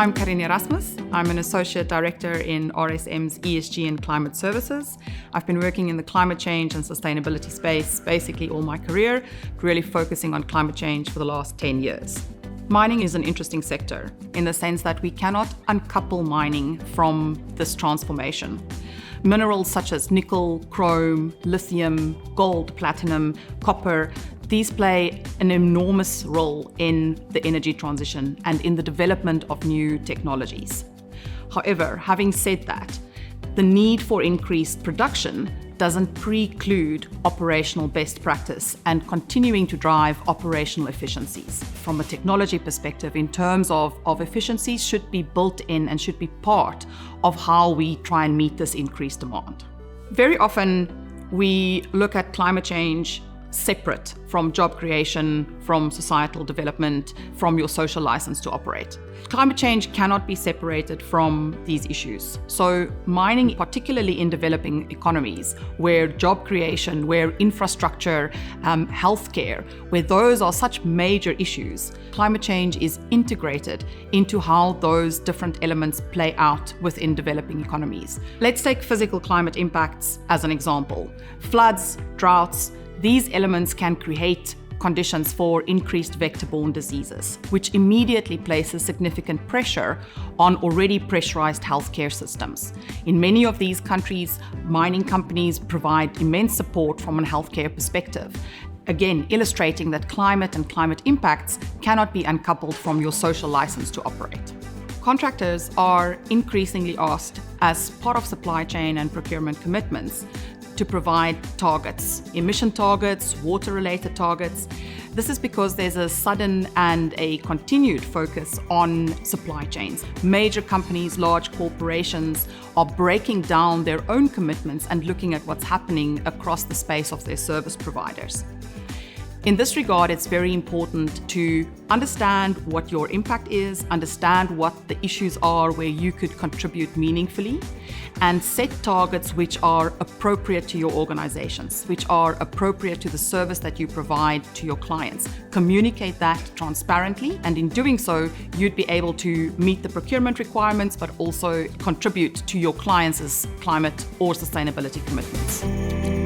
I'm Karin Erasmus. I'm an Associate Director in RSM's ESG and Climate Services. I've been working in the climate change and sustainability space basically all my career, really focusing on climate change for the last 10 years. Mining is an interesting sector in the sense that we cannot uncouple mining from this transformation. Minerals such as nickel, chrome, lithium, gold, platinum, copper, these play an enormous role in the energy transition and in the development of new technologies. However, having said that, the need for increased production doesn't preclude operational best practice and continuing to drive operational efficiencies. From a technology perspective, in terms of efficiencies should be built in and should be part of how we try and meet this increased demand. Very often we look at climate change separate from job creation, from societal development, from your social license to operate. Climate change cannot be separated from these issues. So mining, particularly in developing economies, where job creation, where infrastructure, healthcare, where those are such major issues, climate change is integrated into how those different elements play out within developing economies. Let's take physical climate impacts as an example. Floods, droughts, these elements can create conditions for increased vector-borne diseases, which immediately places significant pressure on already pressurized healthcare systems. In many of these countries, mining companies provide immense support from a healthcare perspective, again illustrating that climate and climate impacts cannot be uncoupled from your social license to operate. Contractors are increasingly asked, as part of supply chain and procurement commitments, to provide targets, emission targets, water-related targets. This is because there's a sudden and a continued focus on supply chains. Major companies, large corporations are breaking down their own commitments and looking at what's happening across the space of their service providers. In this regard, it's very important to understand what your impact is, understand what the issues are where you could contribute meaningfully, and set targets which are appropriate to your organizations, which are appropriate to the service that you provide to your clients. Communicate that transparently, and in doing so, you'd be able to meet the procurement requirements, but also contribute to your clients' climate or sustainability commitments.